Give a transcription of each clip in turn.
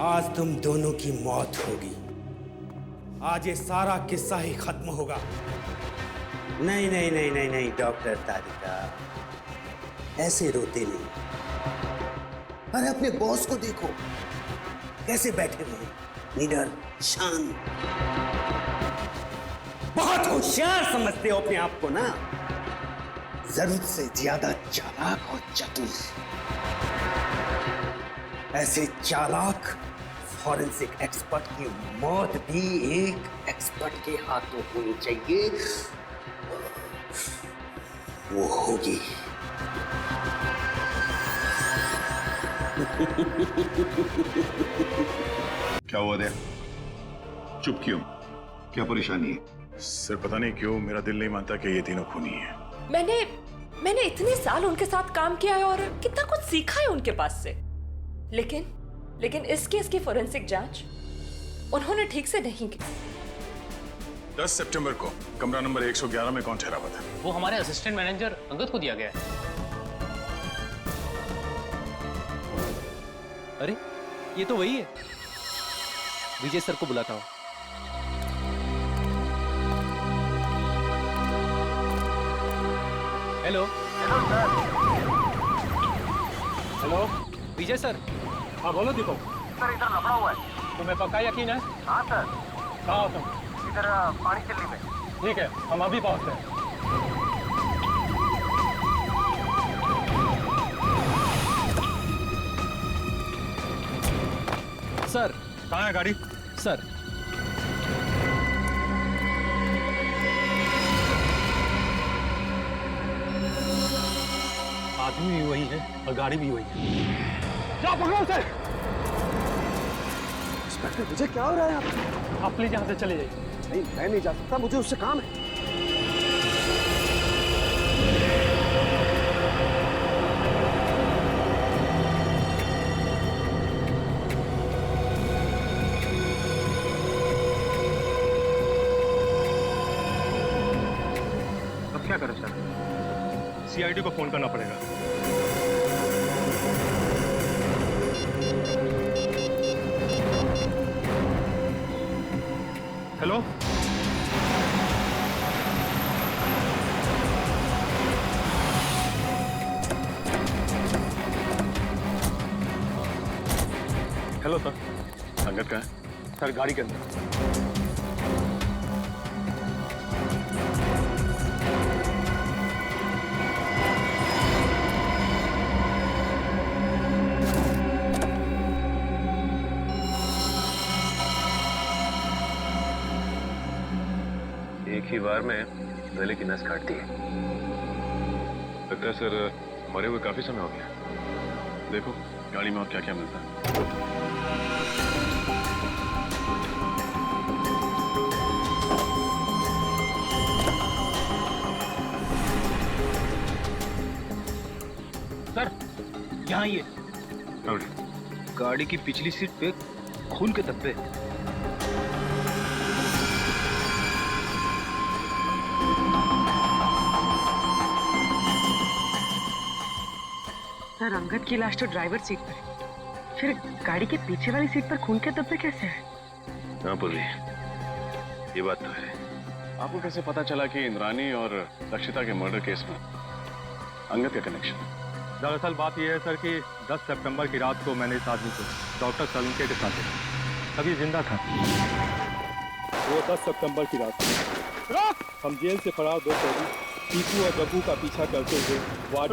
आज तुम दोनों की मौत होगी। आज ये सारा किस्सा ही खत्म होगा। नहीं नहीं नहीं नहीं नहीं डॉक्टर तारिका, ऐसे रोते नहीं। अरे अपने बॉस को देखो, कैसे बैठे हुए, निडर, शांत। बहुत होशियार समझते हो अपने आप को ना, जरूरत से ज्यादा चालाक और चतुर। ऐसे चालाक फॉरेंसिक एक्सपर्ट की मौत भी एक एक्सपर्ट के हाथों होनी चाहिए। वो होगी। क्या हुआ दे? चुप क्यों? क्या परेशानी है? सर पता नहीं क्यों मेरा दिल नहीं मानता कि ये तीनों खूनी हैं। मैंने इतने साल उनके साथ काम किया है और कितना कुछ सीखा है उनके पास से, लेकिन इस केस की फोरेंसिक जांच उन्होंने ठीक से नहीं की। 10 सितंबर को कमरा नंबर 111 में कौन ठहरा हुआ था? वो हमारे असिस्टेंट मैनेजर अंगद को दिया गया है। अरे ये तो वही है, विजय सर को बुलाता हूँ। हेलो हेलो विजय सर। हाँ बोलो दीपक। सर इधर लफड़ा हुआ है। तुम्हें पक्का यकीन है? हाँ सर। कहाँ हो तुम? इधर पानी चिल्ली में। ठीक है, हम अभी पहुँचते हैं। सर कहाँ है गाड़ी? सर आदमी भी वही है और गाड़ी भी वही है। जाओ पकड़ो उसे। इंस्पेक्टर विजय क्या हो रहा है यहाँ पे? आप प्लीज यहाँ से चले जाइए। नहीं मैं नहीं जा सकता, मुझे उससे काम है। अब क्या करें सर? सीआईडी को फोन करना पड़ेगा। Hello hello sir. अंगद कहाँ है? सर गाड़ी के अंदर। एक ही बार में गले की नस काट दी है। लगता है सर मरे हुए काफी समय हो गया। देखो गाड़ी में और क्या क्या मिलता है। सर यहाँ ये गाड़ी की पिछली सीट पे खून के धब्बे। सर अंगद की लाश तो ड्राइवर सीट पर है, फिर गाड़ी के पीछे वाली सीट पर खून के धब्बे कैसे हैं? हाँ पुरी, ये बात तो है। आपको कैसे पता चला कि इंद्रानी और रक्षिता के मर्डर केस में अंगद का कनेक्शन? दरअसल बात यह है सर कि 10 सितंबर की रात को मैंने इस आदमी को डॉक्टर सलूके के साथ देखा। अभी जिंदा था। वो 10 सितंबर की रात हम जेल से फरार दो कैदी टीकू और जग्गू का पीछा करते हुए वार्ड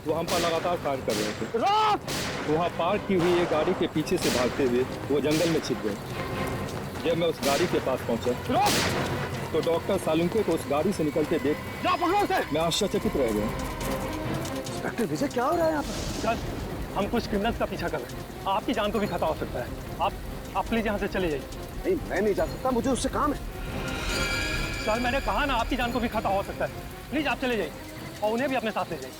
वो हम पर लगातार फायर कर रहे थे। वहाँ पार्क की हुई एक गाड़ी के पीछे से भागते हुए वो जंगल में छिप गए। जब मैं उस गाड़ी के पास पहुंचा तो डॉक्टर सालुंके को उस गाड़ी से निकलते देख मैं आश्चर्यचकित रह गया। इंस्पेक्टर विजय क्या हो रहा है यहाँ पर? सर हम कुछ क्रिमिनल्स का पीछा कर रहे हैं। आपकी जान को भी खतरा हो सकता है। आप प्लीज यहाँ से चले जाइए। नहीं मैं नहीं जा सकता, मुझे उससे काम है। सर मैंने कहा ना, आपकी जान को भी खतरा हो सकता है। प्लीज आप चले जाइए और उन्हें भी अपने साथ ले जाइए।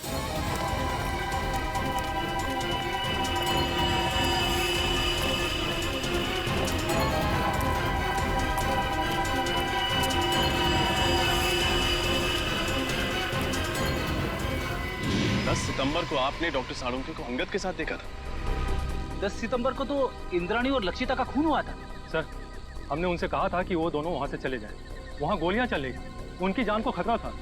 10 सितंबर को आपने डॉक्टर सालुंके को अंगद के साथ देखा था? 10 सितंबर को तो इंद्राणी और लक्षिता का खून हुआ था। सर, हमने उनसे कहा था कि वो दोनों वहाँ से चले जाएं। वहाँ गोलियाँ चल रही, उनकी जान को खतरा था,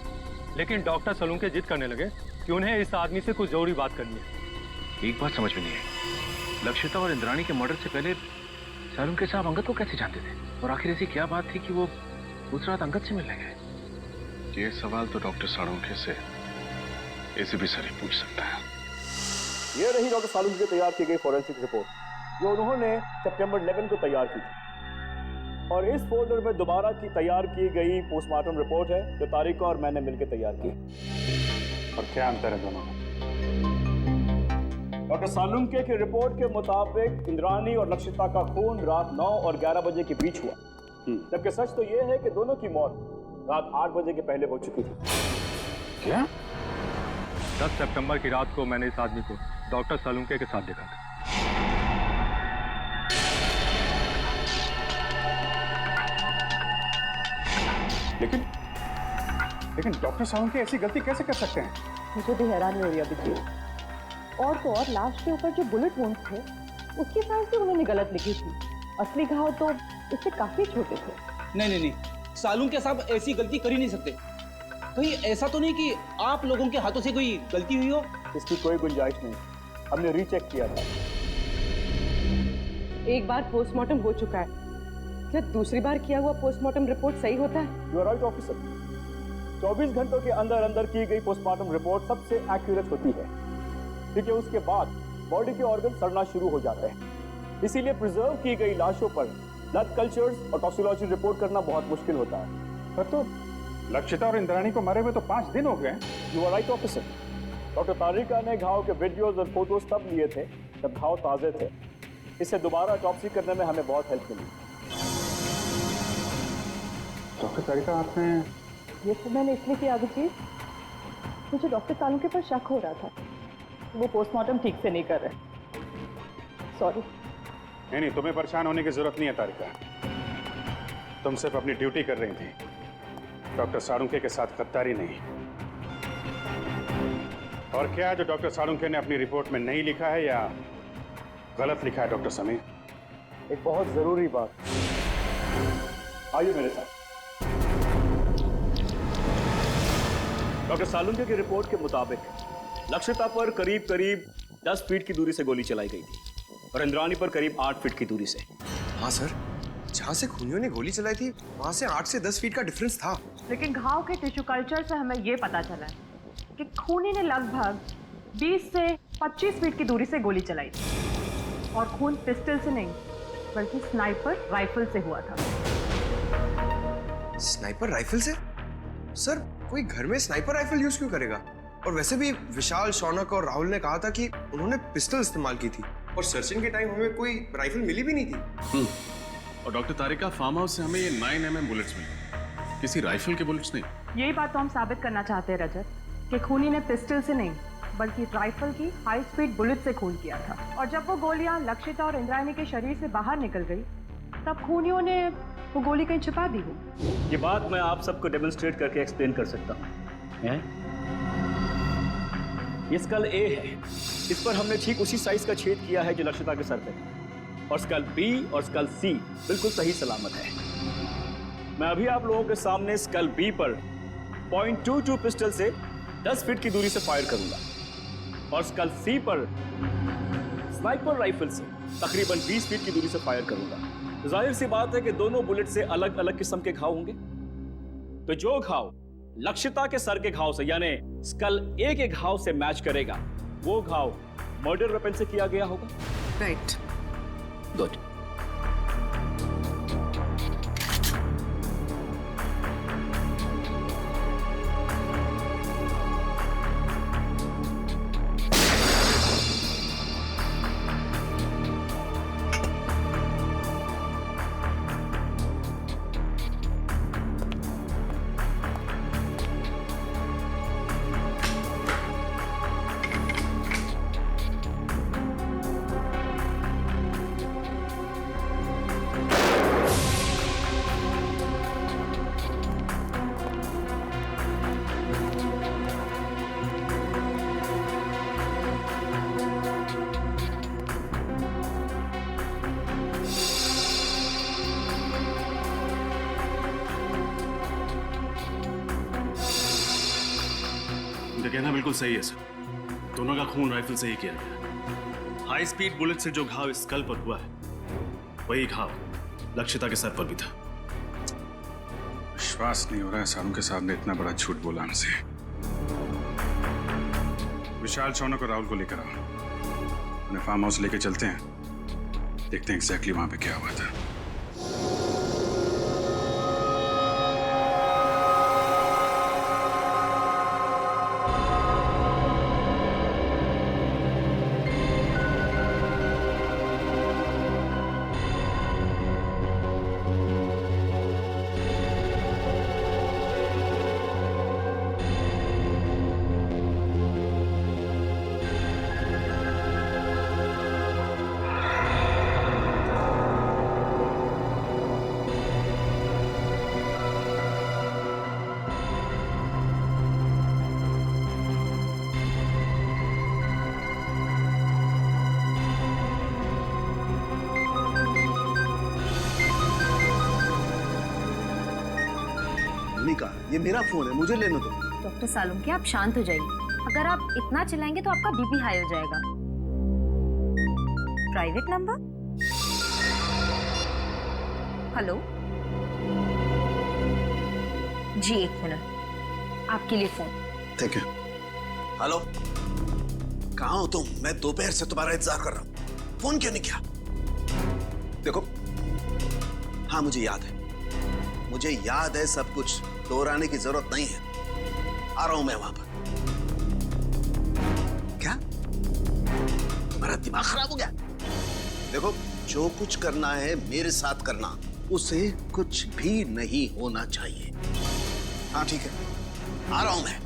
लेकिन डॉक्टर सलूनके जिद करने लगे कि उन्हें इस आदमी से कुछ जरूरी बात करनी है। एक बात समझ में नहीं आई, लक्षिता और इंद्राणी के मर्डर से पहले सलूनके साहब अंगद को कैसे जानते थे, और आखिर ऐसी क्या बात थी कि वो उस रात अंगद से मिलने गए? ये सवाल तो डॉक्टर साळुंखे से एसीपी सर ही पूछ सकता है। ये रही डॉक्टर साळुंखे की तैयार की गई फॉरेंसिक रिपोर्ट, जो उन्होंने सितंबर 11 को तैयार की थी। और इस फोल्डर में दोबारा की तैयार की गई पोस्टमार्टम रिपोर्ट है, जो तारिका और मैंने मिलकर तैयार की। और क्या अंतर है दोनों में? डॉक्टर साळुंखे की रिपोर्ट के मुताबिक इंद्राणी और लक्षिता का खून रात 9 और 11 बजे के बीच हुआ, जबकि सच तो यह है कि दोनों की मौत रात 8 बजे के पहले हो चुकी थी। क्या? 10 सितंबर की रात को मैंने इस आदमी को डॉक्टर सलूनके के साथ देखा था। लेकिन डॉक्टर साळुंखे ऐसी गलती कैसे कर सकते हैं? मुझे भी हैरानी हो रही है अभिजीत। और तो और लाश के ऊपर जो बुलेट वुंड थे, उसकी साइज भी उन्होंने गलत लिखी थी। असली घाव तो इससे काफी छोटे थे। नहीं, साळुंखे साहब ऐसी गलती कर ही नहीं सकते। कहीं ऐसा तो नहीं कि आप लोगों के हाथों से कोई गलती हुई हो? इसकी कोई गुंजाइश नहीं, हमने रीचेक किया था। एक बार पोस्टमार्टम हो चुका है, क्या दूसरी बार किया हुआ पोस्टमार्टम रिपोर्ट सही होता है? You are right officer. 24 घंटों के अंदर अंदर की गई पोस्टमार्टम रिपोर्ट सबसे एक्यूरेट होती है, क्योंकि उसके बाद बॉडी के ऑर्गन सड़ना शुरू हो जाते हैं। इसीलिए प्रिजर्व की गई लाशों पर ब्लड कल्चर्स और टॉक्सिकोलॉजी रिपोर्ट करना बहुत मुश्किल होता है। पर तो लक्षिता और इंद्राणी को मरे हुए तो 5 दिन हो गए। You are right officer. Doctor Tarika ने घाव के वीडियोज और फोटोज तब लिए थे जब घाव ताजे थे। इससे दोबारा ऑटोप्सी करने में हमें बहुत हेल्प मिली। डॉक्टर तारिका, आपने ये तो मैंने इसलिए किया अभिजीत, मुझे डॉक्टर साळुंखे पर शक हो रहा था, वो पोस्टमार्टम ठीक से नहीं कर रहे। सॉरी। नहीं, तुम्हें परेशान होने की जरूरत नहीं है तारिका। तुम सिर्फ अपनी ड्यूटी कर रही थी, डॉक्टर साळुंखे के साथ गद्दारी नहीं। और क्या है जो डॉक्टर साळुंखे ने अपनी रिपोर्ट में नहीं लिखा है या गलत लिखा है डॉक्टर समीर? एक बहुत जरूरी बात, आइए मेरे साथ। डॉक्टर साळुंखे की रिपोर्ट के मुताबिक लक्षिता पर करीब 10 फीट की दूरी से गोली चलाई गई थी और इंद्राणी पर करीब 8 फीट की दूरी से। हाँ सर, जहाँ से खूनियों ने गोली चलाई थी वहाँ से 8 से 10 फीट का डिफरेंस था। लेकिन घाव के टिश्यू कल्चर से हमें ये पता चला है कि खूनी ने लगभग 20 से 25 फीट की दूरी से गोली चलाई थी, और खून पिस्टल से नहीं बल्कि स्नाइपर राइफल से हुआ था। स्नाइपर राइफल से? सर, कोई घर में स्नाइपर राइफल यूज क्यों करेगा? और वैसे भी विशाल, शौनक और राहुल ने कहा था कि उन्होंने पिस्टल इस्तेमाल की थी, और सर्चिंग के टाइम हमें कोई राइफल मिली भी नहीं थी। और डॉक्टर तारिका, फार्म हाउस से हमें ये 9mm बुलेट्स मिले, किसी राइफल के बुलेट्स नहीं। यही बात तो हम साबित करना चाहते हैं रजत, कि खूनी ने पिस्टल से नहीं बल्कि राइफल की हाई स्पीड बुलेट से खून किया था। और जब वो गोलियां लक्षिता और इंद्राणी के शरीर से बाहर निकल गई, तब खूनियों ने वो गोली कहीं छिपा दी हो। ये बात मैं आप सबको डेमोन्स्ट्रेट करके एक्सप्लेन कर सकता हूँ। ये स्कल ए है, इस पर हमने ठीक उसी साइज का छेद किया है जो लक्षिता के सर पे था, और स्कल बी और स्कल सी बिल्कुल सही सलामत है। मैं अभी आप लोगों के सामने स्कल बी पर .22 पिस्टल से 10 फीट की दूरी से फायर करूंगा, और स्कल सी पर स्नाइपर राइफल से तकरीबन 20 फीट की दूरी से फायर करूंगा। जाहिर सी बात है कि दोनों बुलेट से अलग अलग किस्म के घाव होंगे, तो जो घाव लक्षिता के सर के घाव से यानी स्कल ए के घाव से मैच करेगा, वो घाव मर्डर वेपन से किया गया होगा। Right, good. उनका कहना बिल्कुल सही है सर। दोनों का खून राइफल से ही किया गया। हाई स्पीड बुलेट से जो घाव स्कल पर हुआ है, वही घाव लक्षिता के सर पर भी था। विश्वास नहीं हो रहा है सालू के साथ ने इतना बड़ा झूठ बोला हमसे। विशाल, शौनक और राहुल को लेकर आओ, उन्हें फार्म हाउस लेके चलते हैं, देखते हैं एग्जैक्टली वहां पे क्या हुआ था। ये मेरा फोन है, मुझे लेने दो। डॉक्टर सालुंके, आप शांत हो जाइए। अगर आप इतना चिल्लाएंगे तो आपका बीपी हाई हो जाएगा। Private number? हेलो जी, 1 मिनट, आपके लिए फोन। ठीक है। हेलो, कहाँ हो तुम? मैं दोपहर से तुम्हारा इंतजार कर रहा हूँ, फोन क्यों नहीं किया? देखो, हाँ मुझे याद है सब कुछ, दोहराने की जरूरत नहीं है। आ रहा हूं मैं वहां पर। क्या तुम्हारा दिमाग खराब हो गया? देखो, जो कुछ करना है मेरे साथ करना, उसे कुछ भी नहीं होना चाहिए। हाँ ठीक है, आ रहा हूं मैं।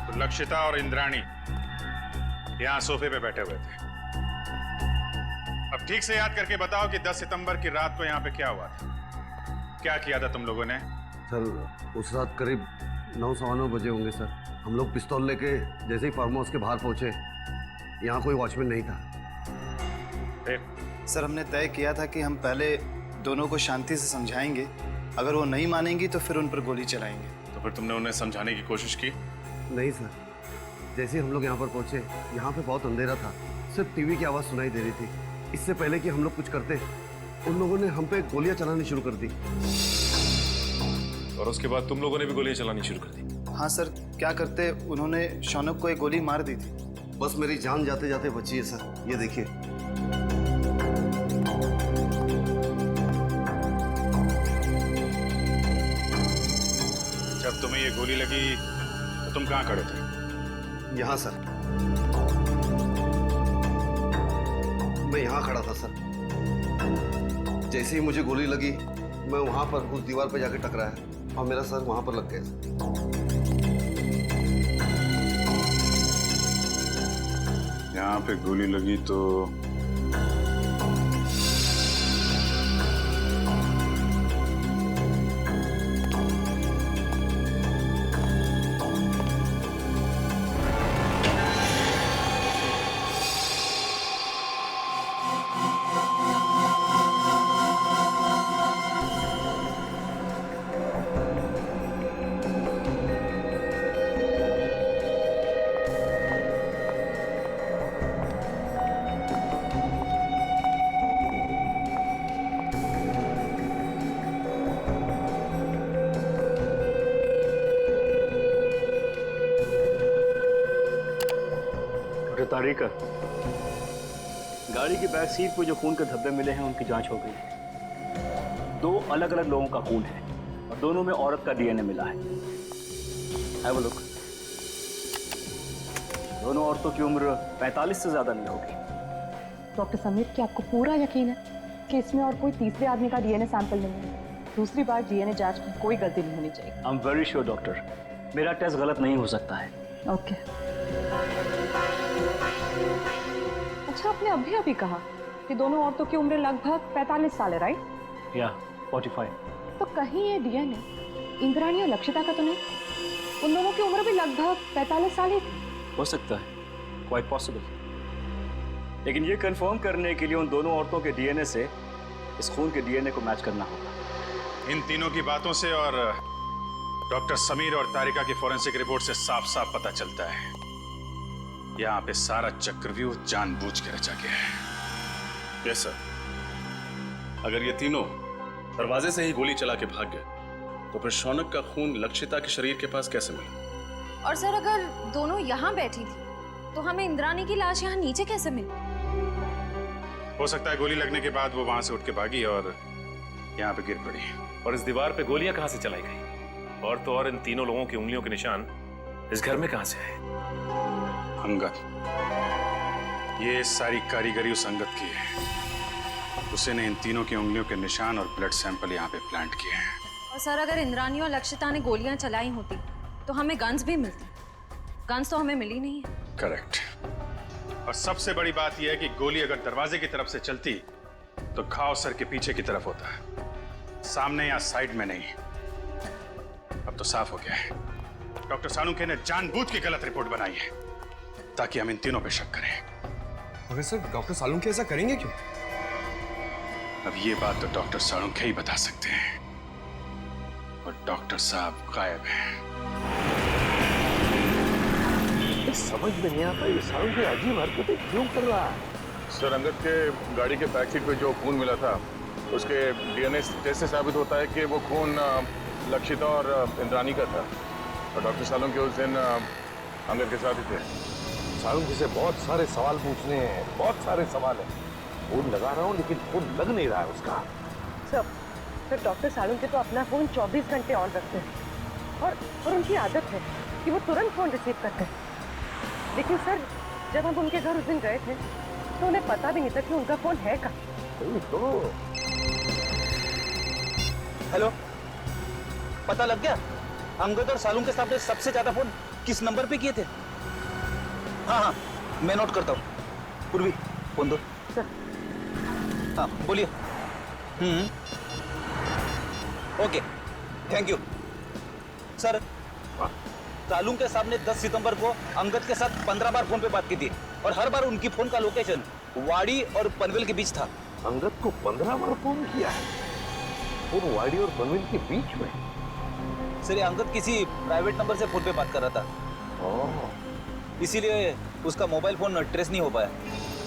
तो लक्षिता और इंद्राणी यहां सोफे पे बैठे हुए थे। अब ठीक से याद करके बताओ कि 10 सितंबर की रात को यहां पे क्या हुआ था? क्या किया था तुम लोगों ने? सर, उस रात करीब 9-9:15 बजे होंगे सर। हम लोग पिस्तौल लेके जैसे ही फार्म हाउस के बाहर पहुंचे, यहाँ कोई वॉचमैन नहीं था। सर, हमने तय किया था कि हम पहले दोनों को शांति से समझाएंगे, अगर वो नहीं मानेंगी तो फिर उन पर गोली चलाएंगे। तो फिर तुमने उन्हें समझाने की कोशिश की? नहीं सर, जैसे ही हम लोग यहाँ पर पहुंचे, यहाँ पे बहुत अंधेरा था, सिर्फ टीवी की आवाज़ सुनाई दे रही थी। इससे पहले कि हम लोग कुछ करते, उन लोगों ने हम पे गोलियां चलानी शुरू कर दी। और उसके बाद तुम लोगों ने भी गोलियां चलानी शुरू कर दी? हाँ सर, क्या करते, उन्होंने शौनक को एक गोली मार दी थी। बस मेरी जान जाते जाते बची है सर, ये देखिए। जब तुम्हें ये गोली लगी तो तुम कहाँ खड़े थे? यहाँ सर, मैं यहाँ खड़ा था सर। जैसे ही मुझे गोली लगी, मैं वहां पर उस दीवार पर जाके टकराया और मेरा सर वहां पर लग गया। यहाँ पे गोली लगी तो तारीख, गाड़ी की बैक सीट पर जो खून के धब्बे मिले हैं उनकी जांच हो गई है। 2 अलग अलग लोगों का खून है और दोनों में औरत का डीएनए मिला है। Have a look. दोनों औरतों की उम्र 45 से ज्यादा नहीं होगी। डॉक्टर समीर, क्या आपको पूरा यकीन है कि इसमें और कोई तीसरे आदमी का डीएनए सैंपल नहीं है? दूसरी बार डीएनए जांच में कोई गलती नहीं होनी चाहिए। I am very sure doctor, मेरा टेस्ट गलत नहीं हो सकता है। ओके। अच्छा, आपने अभी कहा कि दोनों औरतों की उम्र लगभग 45 साल है, राइट? या 45। तो कहीं ये डीएनए इंद्राणी और लक्षिता का तो नहीं? उन दोनों की उम्र भी लगभग 45 साल ही थी। हो सकता है, क्वाइट पॉसिबल। लेकिन ये कंफर्म करने के लिए उन दोनों औरतों के डीएनए से इस खून के डीएनए को मैच करना होगा। इन तीनों की बातों से और डॉक्टर समीर और तारिका की फॉरेंसिक रिपोर्ट से साफ साफ पता चलता है यहाँ पे सारा चक्रव्यूह जानबूझ के रचा गया है। Yes sir. अगर ये तीनों दरवाजे से ही गोली चला के भाग गए तो फिर शौनक का खून लक्षिता के शरीर के पास कैसे मिला? और सर अगर दोनों यहाँ बैठी थी तो हमें इंद्राणी की लाश यहाँ नीचे कैसे मिली? हो सकता है गोली लगने के बाद वो वहां से उठ के भागी और यहाँ पे गिर पड़ी। और इस दीवार पे गोलियां कहां से चलाई गई? और तो और इन तीनों लोगों की उंगलियों के निशान इस घर में कहां से आए? अंगद, ये सारी कारीगरी उस अंगद की है। उसी ने इन तीनों की उंगलियों के निशान और ब्लड सैंपल यहाँ पे प्लांट किए हैं। और सर अगर इंद्राणी और लक्षिता ने गोलियां चलाई होती तो हमें गन्स भी मिलती। गन्स तो हमें मिली नहीं है। करेक्ट। और सबसे बड़ी बात यह है कि गोली अगर दरवाजे की तरफ से चलती तो घाव सर के पीछे की तरफ होता है, सामने या साइड में नहीं। अब तो साफ हो गया है, डॉक्टर सालुंखे ने जानबूझ के गलत रिपोर्ट बनाई है ताकि हम इन तीनों पे शक करें। मगर सर डॉक्टर सालुंखे ऐसा करेंगे क्यों? अब ये बात तो डॉक्टर सालुंखे ही बता सकते हैं और डॉक्टर साहब गायब हैं। समझ में नहीं आता ये सालुंखे अजीब हरकतें क्यों कर रहा है। सर अंगद के गाड़ी के बैक सीट पे जो खून मिला था उसके डीएनए टेस्ट से साबित होता है कि वो खून लक्षिता और इंद्राणी का था। और डॉक्टर सालुंखे उस दिन अंगद के साथ ही थे। सालुंखे से बहुत सारे सवाल पूछने हैं, बहुत सारे सवाल हैं। फोन लगा रहा हूँ लेकिन फोन लग नहीं रहा है उसका। सर डॉक्टर सालुंखे तो अपना फोन 24 घंटे ऑन रखते हैं और उनकी आदत है कि वो तुरंत फोन रिसीव करते हैं। लेकिन सर जब हम उनके घर उस दिन गए थे तो उन्हें पता भी नहीं था कि उनका फोन है कहाँ। तो हेलो, पता लग गया अंगद और सालुंखे साहब ने सबसे ज्यादा फोन किस नंबर पे किए थे? हाँ हाँ मैं नोट करता हूँ। पूर्वी फोन दो। हाँ बोलिए। Okay thank you sir. Salunkhe साहब ने 10 सितंबर को अंगद के साथ 15 बार फोन पे बात की थी और हर बार उनकी फोन का लोकेशन वाड़ी और पनवेल के बीच था। अंगद को 15 बार फोन किया है और वाड़ी और पनवेल के बीच में? सर अंगद किसी प्राइवेट नंबर से फोन पे बात कर रहा था, इसीलिए उसका मोबाइल फोन ट्रेस नहीं हो पाया।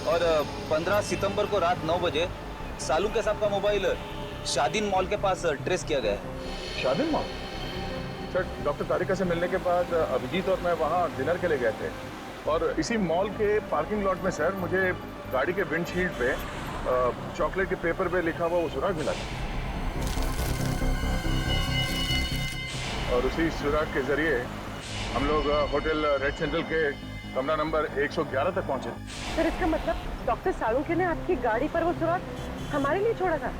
और 15 सितंबर को रात 9 बजे सालुंखे साहब का मोबाइल शादीन मॉल के पास ट्रेस किया गया है। शादीन मॉल? सर डॉक्टर तारिका से मिलने के बाद अभिजीत और मैं वहाँ डिनर के लिए गए थे और इसी मॉल के पार्किंग लॉट में सर मुझे गाड़ी के विंडशील्ड पे चॉकलेट के पेपर पे लिखा हुआ वो सुराग मिला था। और उसी सुराग के जरिए हम लोग होटल रेड सेंट्रल के कमरा नंबर 111 तक पहुंचे। सर इसका मतलब डॉक्टर सालुंखे ने आपकी गाड़ी पर वो सुराग हमारे लिए छोड़ा था।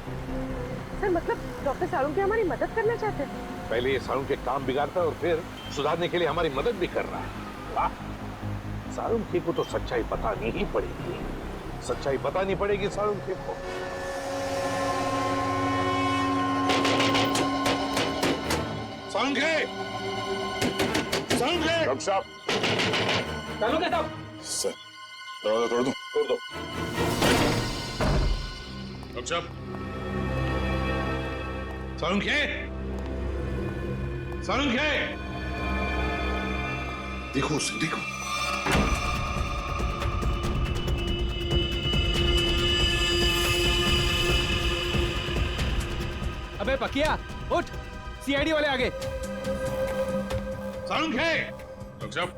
सर मतलब डॉक्टर सालुंखे हमारी मदद करना चाहते हैं। पहले ये सालुंखे काम बिगाड़ता है और फिर सुधारने के लिए हमारी मदद भी कर रहा है। वाह, सालुंखे को तो सच्चाई बतानी ही पड़ेगी। सच्चाई बतानी पड़ेगी सालुंखे को। सालुंखे! सालुंखे! डॉक्टर साहब! सालुंखे साहब! सर दरवाजा तोड़ दूं? तोड़ दो। डॉक्टर साहब! सालुंखे! सालुंखे! देखो उसे, देखो। अबे पकिया उठ, सीआईडी वाले आगे। सालुंखे! डॉक्टर साहब!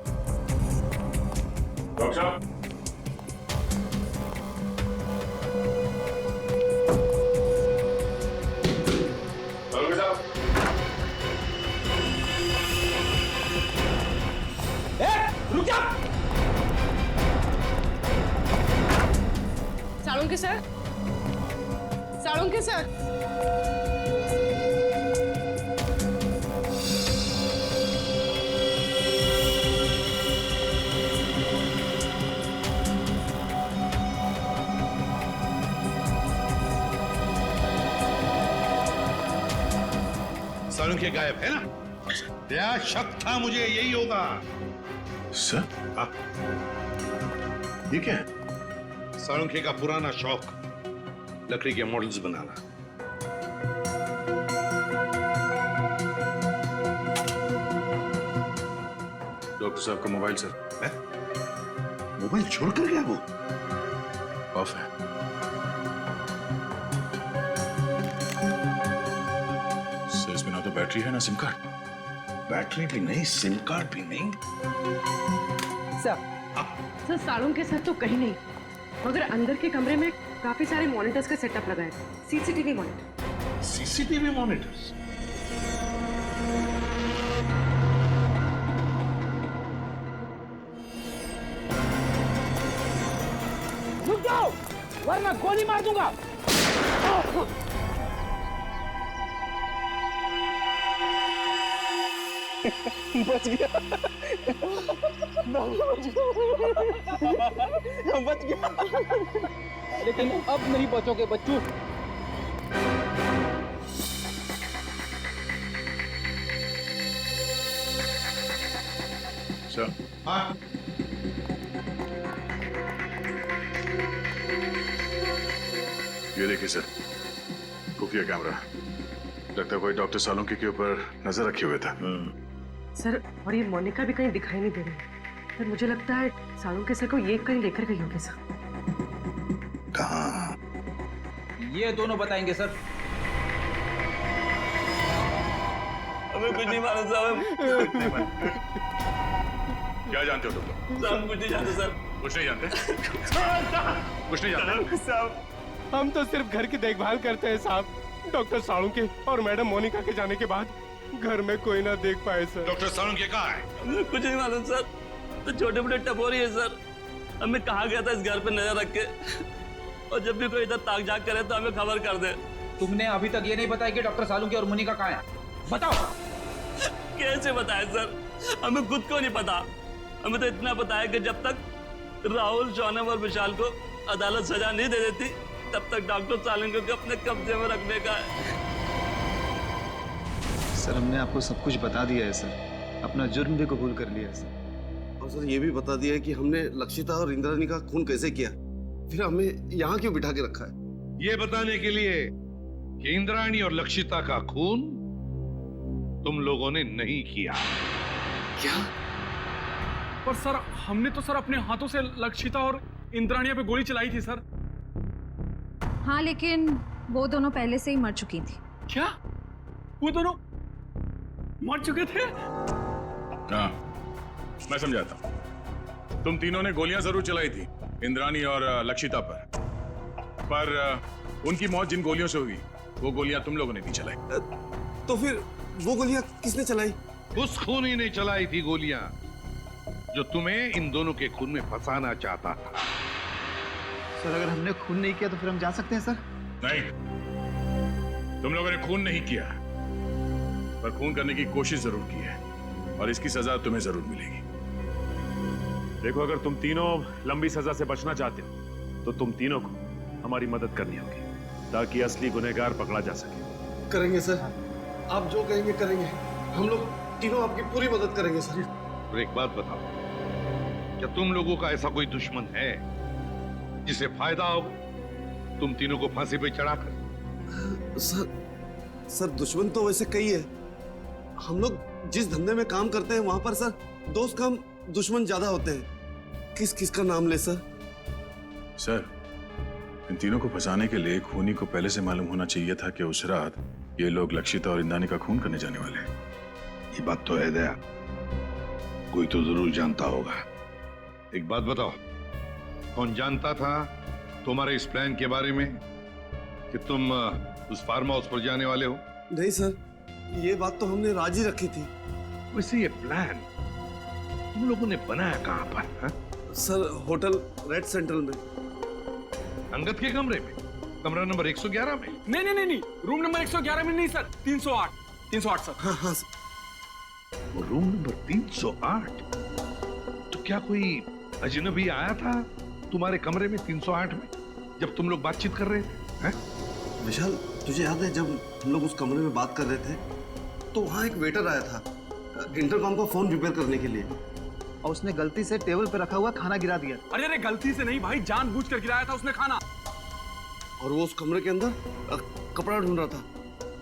डॉक्टर साहब! सालुंखे साहब! रुक जा! Salunkhe sir, Salunkhe sir. सालुंखे गायब है ना? क्या शक था मुझे यही होगा। सर ये क्या है? साळुंखे का पुराना शौक लकड़ी के मॉडल्स बनाना। डॉक्टर साहब का मोबाइल सर। मोबाइल छोड़कर गया वो? ऑफ है। सर इसमें ना तो बैटरी है ना सिम कार्ड। बैटरी भी नहीं, सिम कार्ड भी नहीं। सर साळुंखे सर तो कहीं नहीं, मगर अंदर के कमरे में काफी सारे मॉनिटर्स का सेटअप लगा है, सीसीटीवी मॉनिटर। CCTV monitors? रुक जाओ वरना गोली मार दूंगा। बच गया। बच गया। लेकिन अब नहीं बचोगे बच्चू। सर। हाँ। ये देखिए सर, खुफिया कैमरा। लगता है कोई डॉक्टर साळुंखे के ऊपर नजर रखे हुए था। सर और ये मोनिका भी कहीं दिखाई नहीं दे रही। सर मुझे लगता है साळुंखे सर को ये कहीं लेकर गई होगी सर। कहाँ? ये दोनों बताएंगे सर। हमें कुछ नहीं मालूम साहब। क्या जानते हो तुम? साहब कुछ नहीं जानते सर। कुछ नहीं जानते? कुछ नहीं जानते? साहब हम तो सिर्फ घर की देखभाल करते हैं साहब। डॉक्टर साळुंखे और मैडम मोनिका के जाने के बाद घर में कोई ना देख पाए सर। डॉक्टर साळुंखे कहाँ है? हमें कुछ नहीं मालूम सर। तो छोटे मोटे टपोरी है सर। हमें कहा गया था इस घर पे नजर रख के, और जब भी कोई इधर ताक झाक करे तो हमें खबर कर दे। तुमने अभी तक ये नहीं बताया कि डॉक्टर साळुंखे और मोनिका कहाँ है? बताओ। कैसे बताए सर? हमें खुद को नहीं पता। हमें तो इतना पता है कि जब तक राहुल, शौनक और विशाल को अदालत सजा नहीं दे देती तब तक डॉक्टर साळुंखे को अपने कब्जे में रखने का है। सर हमने आपको सब कुछ बता दिया है सर, अपना जुर्म भी कबूल कर लिया है सर। और सर ये भी बता दिया है कि हमने लक्षिता और इंद्राणी का खून कैसे किया, फिर हमें यहाँ क्यों बिठा के रखा है। ये बताने के लिए कि इंद्राणी और लक्षिता का खून तुम लोगों ने नहीं किया। क्या? पर सर हमने तो सर अपने हाथों से लक्षिता और इंद्राणिया पे गोली चलाई थी सर। हाँ लेकिन वो दोनों पहले से ही मर चुकी थी। क्या? वो दोनों मर चुके थे? हाँ, मैं समझाता हूँ। तुम तीनों ने गोलियां जरूर चलाई थी इंद्राणी और लक्षिता पर उनकी मौत जिन गोलियों से हुई वो गोलियां तुम लोगों ने नहीं चलाई। तो फिर वो गोलियां किसने चलाई? उस खूनी ने चलाई थी गोलियां जो तुम्हें इन दोनों के खून में फंसाना चाहता था। सर अगर हमने खून नहीं किया तो फिर हम जा सकते हैं सर? नहीं, तुम लोगों ने खून नहीं किया, पर खून करने की कोशिश जरूर की है और इसकी सजा तुम्हें जरूर मिलेगी। देखो, अगर तुम तीनों लंबी सजा से बचना चाहते हो तो तुम तीनों को हमारी मदद करनी होगी ताकि असली गुनहगार पकड़ा जा सके। करेंगे सर, आप जो कहेंगे करेंगे। हम लोग तीनों आपकी पूरी मदद करेंगे सर। और एक बात बताओ, क्या तुम लोगों का ऐसा कोई दुश्मन है जिसे फायदा हो तुम तीनों को फांसी पे चढ़ाकर? सर दुश्मन तो वैसे कई है। हम लोग जिस धंधे में काम करते हैं वहां पर सर दोस्त कम दुश्मन ज्यादा होते हैं। किस किस का नाम ले सर? सर, इन तीनों को फंसाने के लिए खूनी को पहले से मालूम होना चाहिए था कि उस रात ये लोग लक्षिता और इंद्राणी का खून करने जाने वाले हैं। ये बात तो है दया, कोई तो जरूर जानता होगा। एक बात बताओ, कौन जानता था तुम्हारे इस प्लान के बारे में कि तुम उस फार्म हाउस पर जाने वाले हो? नहीं सर, ये बात तो हमने राजी रखी थी। वैसे ये प्लान तुम लोगों ने बनाया कहां पर? हा? सर होटल रेड सेंट्रल में। अंगद के कमरे में? कमरा नंबर 111 में? नहीं, रूम नंबर 111 में नहीं सर, 308 सर। हाँ सर। वो रूम नंबर 308? तो क्या कोई अजनबी आया था तुम्हारे कमरे में 308 में जब तुम लोग बातचीत कर रहे थे? है? विशाल, तुझे याद है जब हम लोग उस कमरे में बात कर रहे थे तो वहां एक वेटर आया था इंटरकॉम का फोन रिपेयर करने के लिए। और उसने गलती से टेबल पे रखा हुआ खाना गिरा दिया। अरे अरे गलती से नहीं भाई, जानबूझकर गिराया था उसने खाना। और वो उस कमरे के अंदर कपड़ा ढूंढ रहा था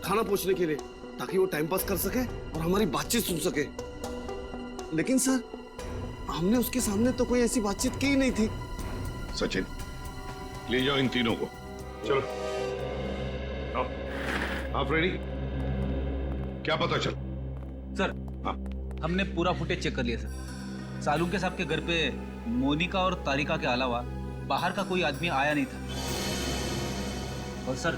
खाना पोंछने के लिए, ताकि वो टाइम पास कर सके और हमारी बातचीत सुन सके। लेकिन सर, हमने उसके सामने तो कोई ऐसी बातचीत की ही नहीं थी। सचिन, ले जाओ इन तीनों को। चलो। आप रेडी? क्या पता चल? सर, हमने पूरा फुटेज चेक कर लिया सर। सालुंके साहब के घर पे मोनिका और तारिका के अलावा बाहर का कोई आदमी आया नहीं था। और सर,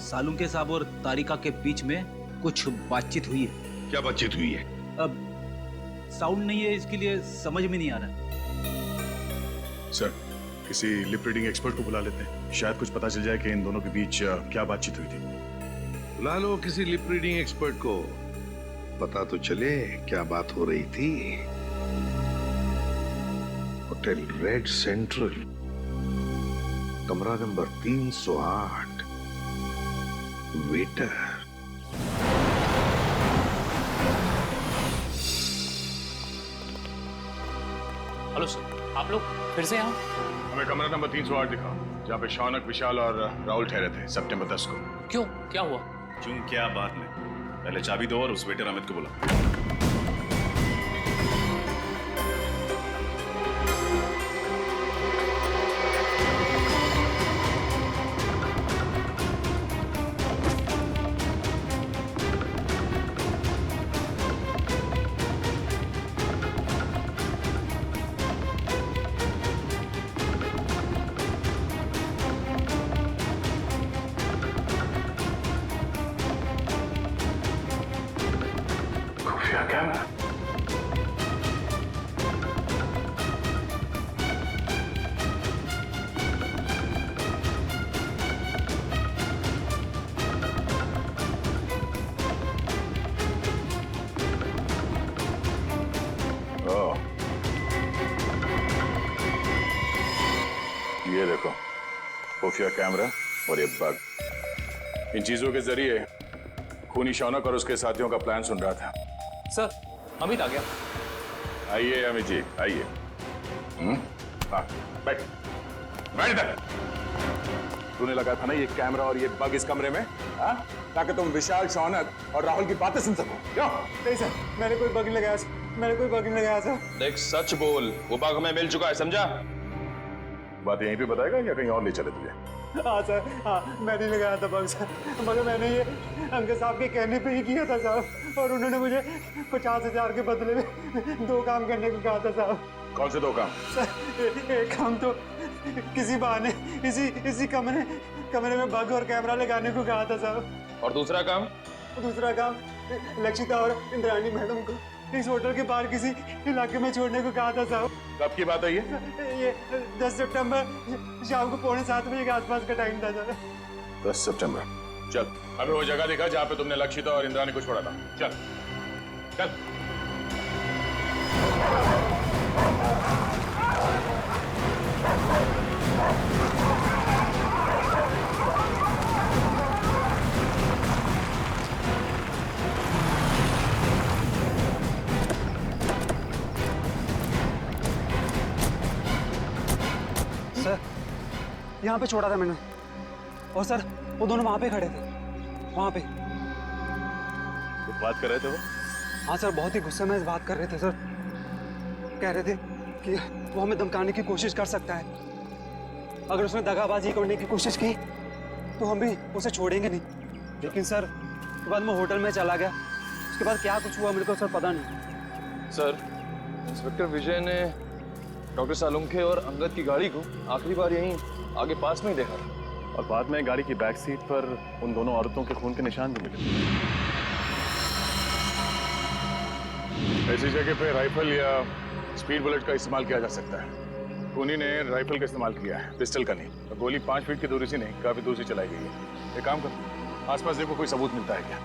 सालुंके साहब और तारिका के बीच में कुछ बातचीत हुई है। क्या बातचीत हुई है? अब साउंड नहीं है, इसके लिए समझ में नहीं आ रहा। सर, किसी लिप रीडिंग एक्सपर्ट को बुला लेते हैं, शायद कुछ पता चल जाए कि इन दोनों के बीच क्या बातचीत हुई थी। बुला लो किसी लिप रीडिंग एक्सपर्ट को, पता तो चले क्या बात हो रही थी। होटल रेड सेंट्रल, कमरा नंबर 308, वेटर। हेलो सर, आप लोग फिर से यहाँ? हमें कमरा नंबर 308 दिखाओ, जहाँ पे शौनक, विशाल और राहुल ठहरे थे सितंबर 10 को। क्यों, क्या हुआ? क्यों क्या बात नहीं, पहले चाबी दो और उस वेटर अमित को बुला। ये देखो, खुफिया कैमरा और ये बग। इन चीजों के जरिए खूनी शौनक और उसके साथियों का प्लान सुन रहा था। सर, अमित आ गया। आइए अमित जी, आइए। हाँ, बैठ बैठ इधर। तूने लगाया था ना ये कैमरा और ये बग इस कमरे में, हाँ? ताकि तुम विशाल, शौनक और राहुल की बातें सुन सको। क्यों? नहीं सर, मैंने कोई बग नहीं लगाया सर, मैंने कोई बग नहीं लगाया सर। देख, सच बोल, वो बग हमें मिल चुका है, समझा? बात यहीं पे बताएगा या कहीं और ले चले तुझे? हाँ सर, हाँ, मैं नहीं लगाया था बग सर, मगर मैंने ये अंकल साहब के कहने पे ही किया था साहब, और उन्होंने मुझे 50,000 के बदले में 2 काम करने को कहा था साहब। कौन से 2 काम? सर, एक काम तो किसी बहाने इसी कमरे में बग और कैमरा लगाने को कहा था साहब। और दूसरा काम? दूसरा काम लक्षिता और इंद्राणी मैडम को इस होटल के बाहर किसी इलाके में छोड़ने को कहा था साहब। कब की बात है ये? 10 सितंबर शाम को 6:45 बजे के आसपास का टाइम था सर। 10 सितंबर। चल, अभी वो जगह दिखा जहाँ पे तुमने लक्षिता और इंद्राणी को छोड़ा था। चल चल। सर, यहाँ पे छोड़ा था मैंने, और सर वो दोनों वहाँ पे खड़े थे, वहाँ पे। कुछ बात कर रहे थे वो? हाँ सर, बहुत ही गुस्से में बात कर रहे थे सर। कह रहे थे कि वो हमें धमकाने की कोशिश कर सकता है, अगर उसने दगाबाजी करने की कोशिश की तो हम भी उसे छोड़ेंगे नहीं। लेकिन सर बाद में होटल में चला गया, उसके बाद क्या कुछ हुआ मेरे को सर पता नहीं। सर, इंस्पेक्टर विजय ने डॉक्टर सालुंखे और अंगद की गाड़ी को आखिरी बार यहीं आगे पास में ही देखा था, और बाद में गाड़ी की बैक सीट पर उन दोनों औरतों के खून के निशान भी मिले। ऐसी जगह पे राइफल या स्पीड बुलेट का इस्तेमाल किया जा सकता है। खूनी ने राइफल का इस्तेमाल किया है, पिस्टल का नहीं। तो गोली 5 फीट की दूरी से नहीं, काफी दूर से चलाई गई है। एक काम करो, आसपास देखो कोई सबूत मिलता है क्या।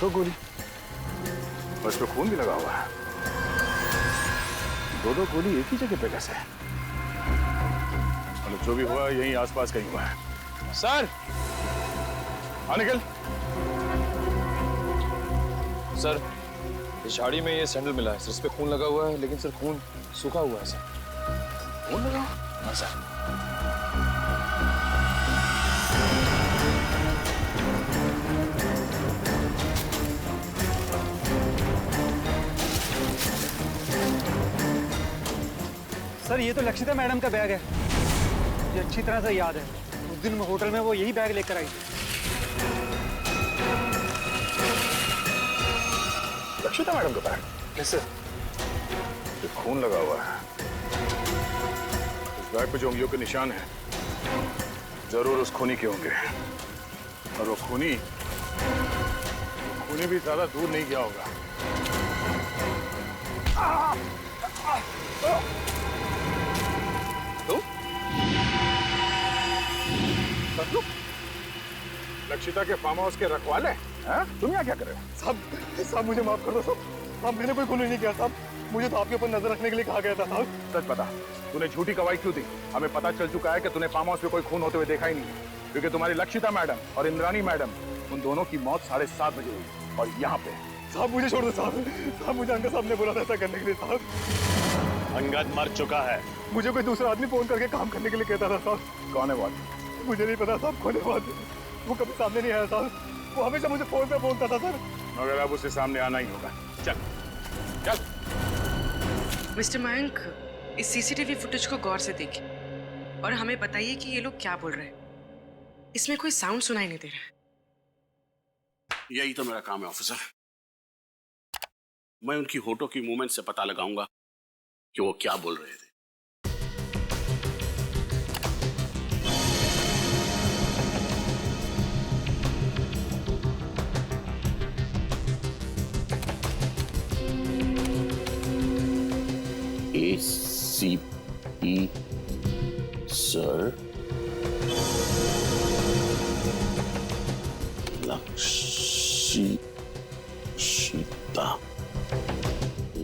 दो गोली और इस पे खून भी लगा हुआ है। दो गोली एक ही जगह पे कैसे? मतलब जो भी हुआ यहीं आसपास कहीं हुआ है। सर निकल। सर इस झाड़ी में ये सैंडल मिला है सर, इस पे खून लगा हुआ है, लेकिन सर खून सूखा हुआ है सर। खून लगा? हाँ सर। सर ये तो लक्षिता मैडम का बैग है, मुझे अच्छी तरह से याद है। उस दिन होटल में वो यही बैग लेकर आई थी। लक्षिता मैडम का बैग? कैसे? ये खून लगा हुआ है, इस बैग पे जो उंगलियों के निशान हैं जरूर उस खूनी के होंगे। और वो खूनी भी ज्यादा दूर नहीं गया होगा। तो? लक्षिता के फार्म हाउस के रखवाले हैं? तुम यहाँ क्या कर रहे हो? साहब मुझे माफ कर दो साहब, मैंने कोई खून नहीं किया साहब, मुझे तो आपके ऊपर नजर रखने के लिए कहा गया था साहब। सच बता, तूने झूठी गवाही क्यों दी? हमें पता चल चुका है कि तूने फार्म हाउस में कोई खून होते हुए देखा ही नहीं, क्योंकि तुम्हारी लक्षिता मैडम और इंद्राणी मैडम, उन दोनों की मौत 7:30 बजे हुई और यहाँ पे। साहब मुझे छोड़ दो साहब, मुझे अंगद साहब ने बोला था ऐसा करने के लिए साहब। अंगद मर चुका है। मुझे कोई दूसरा आदमी फोन करके काम करने के लिए कहता था साहब। कौन है वो? मुझे नहीं पता साहब, कौन है वो कभी सामने नहीं आया साहब, वो हमेशा मुझे फोन पे बोलता था सर। मगर अब उसे सामने आना ही होगा। चल चल। मिस्टर मयंक, इस सीसीटीवी फुटेज को गौर से देखिए और हमें बताइए कि ये लोग क्या बोल रहे हैं। इसमें कोई साउंड सुनाई नहीं दे रहा है। यही तो मेरा काम है ऑफिसर। मैं उनकी होठों की मूवमेंट से पता लगाऊंगा कि वो क्या बोल रहे थे। ACP sir,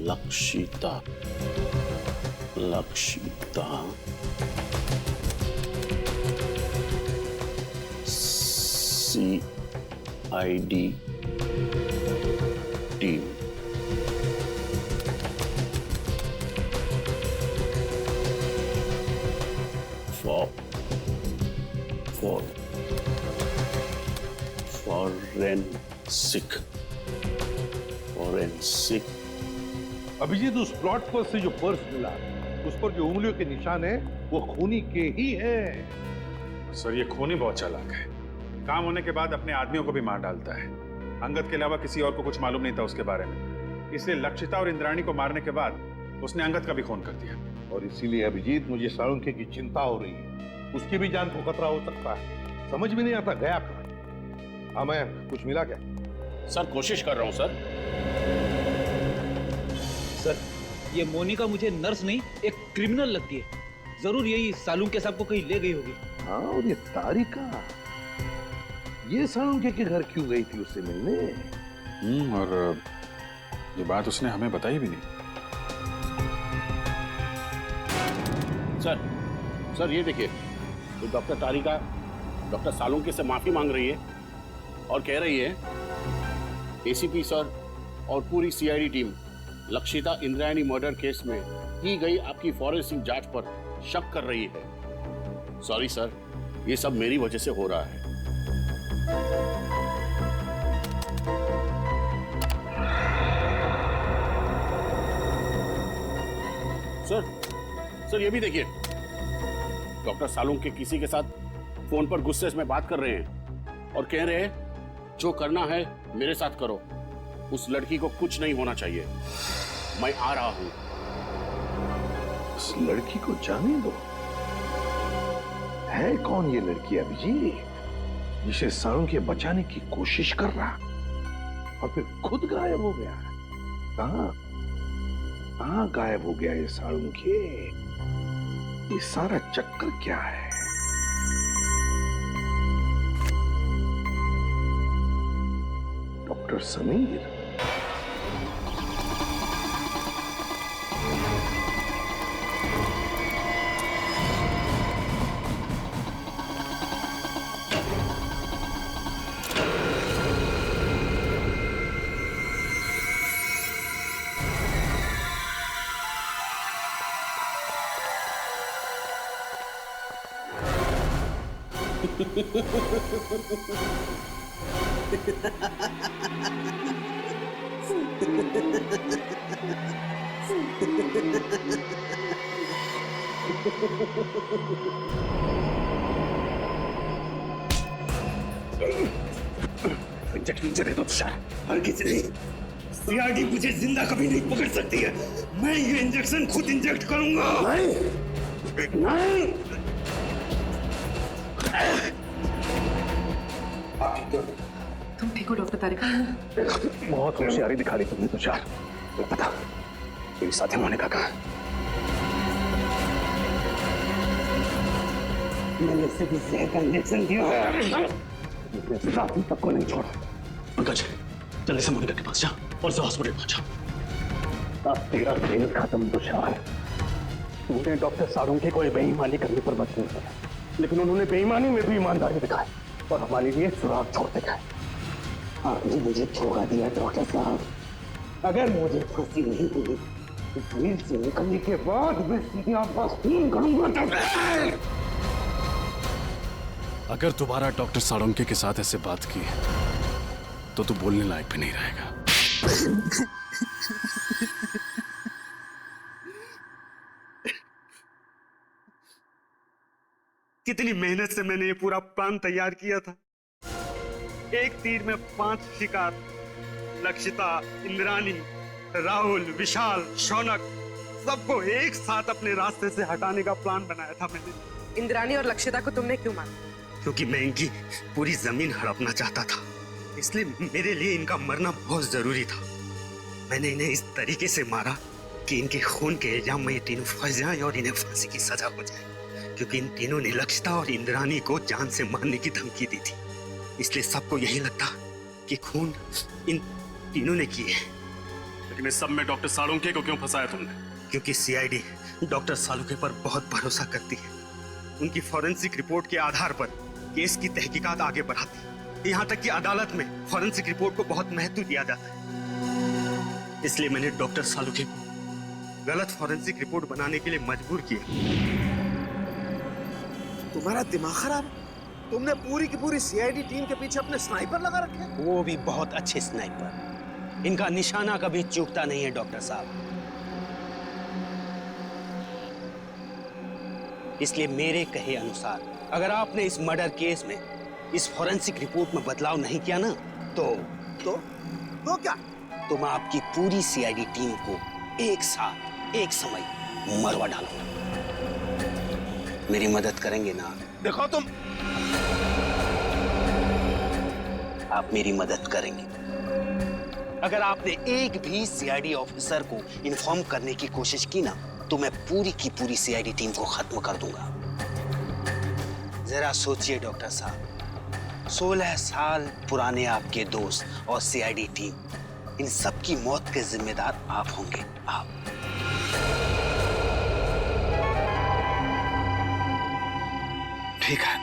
Lakshita CID team. Forensic. Abhijeet, उस प्लॉट पर से जो पर्स मिला उस पर जो उंगलियों के निशान है वो खूनी के ही हैं। सर ये खूनी बहुत चालाक है, काम होने के बाद अपने आदमियों को भी मार डालता है। अंगद के अलावा किसी और को कुछ मालूम नहीं था उसके बारे में, इसलिए लक्षिता और इंद्राणी को मारने के बाद उसने अंगद का भी खून कर दिया। और इसीलिए अभिजीत मुझे साळुंखे की चिंता हो रही है, उसकी भी जान को खतरा हो सकता है। समझ में नहीं आता गया कहाँ। हाँ मैं कुछ मिला क्या? सर कोशिश कर रहा हूँ सर। सर ये मोनिका मुझे नर्स नहीं एक क्रिमिनल लगती है, जरूर यही साळुंखे साहब को कहीं ले गई होगी। हाँ और ये तारिका, ये साळुंखे के घर क्यों गई थी उससे मिलने? और ये बात उसने हमें बताई भी नहीं। सर ये देखिए, तो डॉक्टर तारिका डॉक्टर साळुंखे से माफी मांग रही है और कह रही है ACP सर और पूरी CID team Lakshita Indrayani murder case में की गई आपकी फॉरेंसिक जांच पर शक कर रही है। सॉरी सर, ये सब मेरी वजह से हो रहा है। सर ये भी देखिए, डॉक्टर साळुंखे किसी के साथ फोन पर गुस्से में बात कर रहे हैं और कह रहे हैं जो करना है मेरे साथ करो, उस लड़की को कुछ नहीं होना चाहिए, मैं आ रहा हूं। उस लड़की को जाने दो। है कौन ये लड़की अभिजीत, जिसे साळुंखे बचाने की कोशिश कर रहा और फिर खुद गायब हो गया? कहां गायब हो गया ये साळुंखे? ये सारा चक्कर क्या है? Doctor doctor Sameer. इंजेक्शन मुझे दे दो तुषार, हर किसी नहीं। सीआईडी मुझे जिंदा कभी नहीं पकड़ सकती है। मैं ये इंजेक्शन खुद इंजेक्ट करूंगा। नहीं। तुम ठीक हो डॉक्टर तारिका? बहुत होशियारी दिखा रही तुमने तुषार। पता मेरी साथी मोनिका कहाँ? मैंने इसे भी जहर का इंजेक्शन दिया है। साथी तक को नहीं छोड़ा। पंकज, जल्दी से मोनिका के पास जा और उसे हॉस्पिटल पहुंचा। अब तेरा खेल खत्म तुषार। तूने डॉक्टर साळुंखे को बेईमानी करने पर मजबूर किया, लेकिन उन्होंने बेईमानी में भी ईमानदारी दिखाई और हमारे लिए सुराग छोड़ते गए। आपने मुझे धोखा दिया डॉक्टर साहब। अगर मुझे फांसी नहीं हुई तो जेल से निकलने के बाद मैं सीधे आपका खून करूंगा। अगर दोबारा डॉक्टर साळुंखे के साथ ऐसे बात की तो तू बोलने लायक भी नहीं रहेगा। कितनी मेहनत से मैंने ये पूरा प्लान तैयार किया था। एक तीर में 5 शिकार, लक्षिता, इंद्राणी, राहुल, विशाल, शौनक, सबको एक साथ अपने रास्ते से हटाने का प्लान बनाया था मैंने। इंद्राणी और लक्षिता को तुमने क्यों मारा? क्योंकि मैं इनकी पूरी जमीन हड़पना चाहता था, इसलिए मेरे लिए इनका मरना बहुत जरूरी था। मैंने इन्हें इस तरीके से मारा कि इनके खून के इल्जाम में ये तीनों फंस जाएं और इन्हें फांसी की सजा हो जाए, क्योंकि इन तीनों ने लक्षिता और इंद्राणी को जान से मारने की धमकी दी थी। इसलिए सबको यही लगता कि खून इन तीनों ने किए। लेकिन इस सब में डॉक्टर साळुंखे को क्यों फंसाया तुमने? क्योंकि सीआईडी डॉक्टर साळुंखे पर बहुत भरोसा करती है। उनकी फॉरेंसिक रिपोर्ट के आधार पर केस की तहकीकात आगे बढ़ाती है। यहाँ तक कि अदालत में फॉरेंसिक रिपोर्ट को बहुत महत्व दिया जाता है। इसलिए मैंने डॉक्टर साळुंखे को गलत फॉरेंसिक रिपोर्ट बनाने के लिए मजबूर किया। तुम्हारा दिमाग खराब? तुमने पूरी की पूरी सीआईडी टीम के पीछे अपने स्नाइपर लगा रखे? वो भी बहुत अच्छे स्नाइपर। इनका निशाना कभी चूकता नहीं है डॉक्टर साहब। इसलिए मेरे कहे अनुसार अगर आपने इस मर्डर केस में इस फॉरेंसिक रिपोर्ट में बदलाव नहीं किया ना तो क्या? तो मैं आपकी पूरी सीआईडी टीम को एक साथ एक समय मरवा डालूंगा। मेरी मदद करेंगे ना? देखो तुम, आप मेरी मदद करेंगे। अगर आपने एक भी सीआईडी ऑफिसर को इन्फॉर्म करने की कोशिश की ना तो मैं पूरी की पूरी सीआईडी टीम को खत्म कर दूंगा। जरा सोचिए डॉक्टर साहब, 16 साल पुराने आपके दोस्त और सीआईडी टीम, इन सब की मौत के जिम्मेदार आप होंगे। आप ठीक है,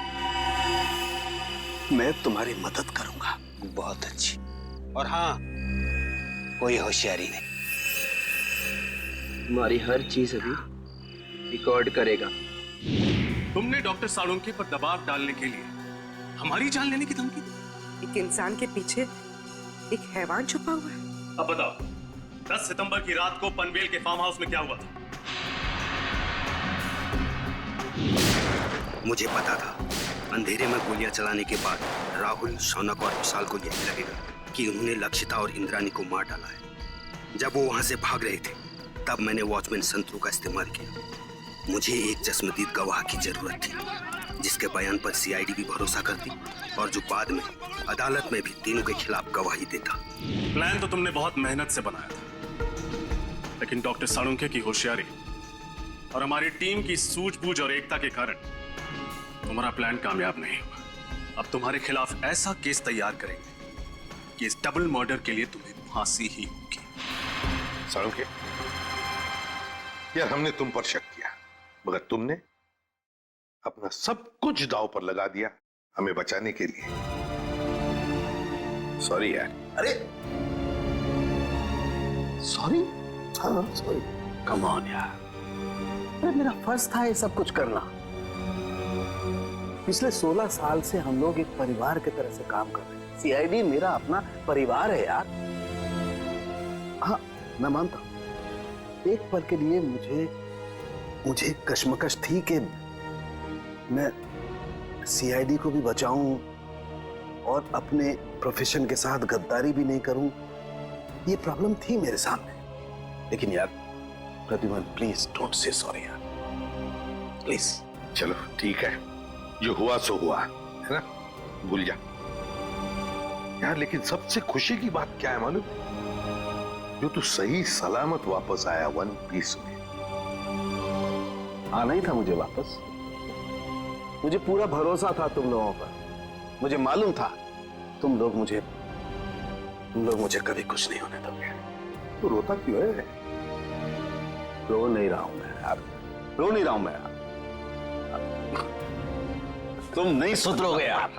मैं तुम्हारी मदद करूंगा। बहुत अच्छी। और हाँ, कोई होशियारी नहीं। हमारी हर चीज अभी रिकॉर्ड करेगा। तुमने डॉक्टर साळुंखे पर दबाव डालने के लिए हमारी जान लेने की धमकी दी। एक इंसान के पीछे एक हैवान छुपा हुआ है। अब बताओ, 10 सितंबर की रात को पनवेल के फार्म हाउस में क्या हुआ था? मुझे पता था अंधेरे में गोलियां चलाने के बाद राहुल, शौनक और विशाल को यही लगेगा कि उन्होंने लक्षिता और इंद्राणी को मार डाला है। जब वो वहां से भाग रहे थे तब मैंने वॉचमैन संतरू का इस्तेमाल किया। मुझे एक चश्मदीद गवाह की जरूरत थी जिसके बयान पर सीआईडी भी भरोसा करती और जो बाद में अदालत में भी तीनों के खिलाफ गवाही देता। प्लान तो तुमने बहुत मेहनत से बनाया था, लेकिन डॉक्टर साळुंखे की होशियारी और हमारी टीम की सूझबूझ और एकता के कारण तुम्हारा प्लान कामयाब नहीं हुआ। अब तुम्हारे खिलाफ ऐसा केस तैयार करेंगे कि इस डबल मर्डर के लिए तुम्हें फांसी ही होगी। सालुंखे, यार हमने तुम पर शक किया, मगर तुमने अपना सब कुछ दांव पर लगा दिया हमें बचाने के लिए। सॉरी यार। अरे सॉरी? हाँ सॉरी। कम ऑन यार, अरे मेरा फर्ज था ये सब कुछ करना। पिछले 16 साल से हम लोग एक परिवार की तरह से काम कर रहे हैं। सीआईडी मेरा अपना परिवार है यार। हाँ मैं मानता हूं, एक पल के लिए मुझे कश्मकश थी कि मैं सीआईडी को भी बचाऊं और अपने प्रोफेशन के साथ गद्दारी भी नहीं करूं। ये प्रॉब्लम थी मेरे सामने। लेकिन यार Pradyuman, please don't say sorry यार, प्लीज। चलो ठीक है, जो हुआ सो हुआ, है ना, भूल जा यार। लेकिन सबसे खुशी की बात क्या है मालूम? जो तू सही सलामत वापस आया वन पीस में। आना ही था मुझे वापस। मुझे पूरा भरोसा था तुम लोगों पर। मुझे मालूम था तुम लोग मुझे कभी कुछ नहीं होने दोगे। तो रोता क्यों है? रो नहीं रहा हूं मैं यार, रो नहीं रहा हूं मैं यार। तुम नहीं सुधरोगे यार।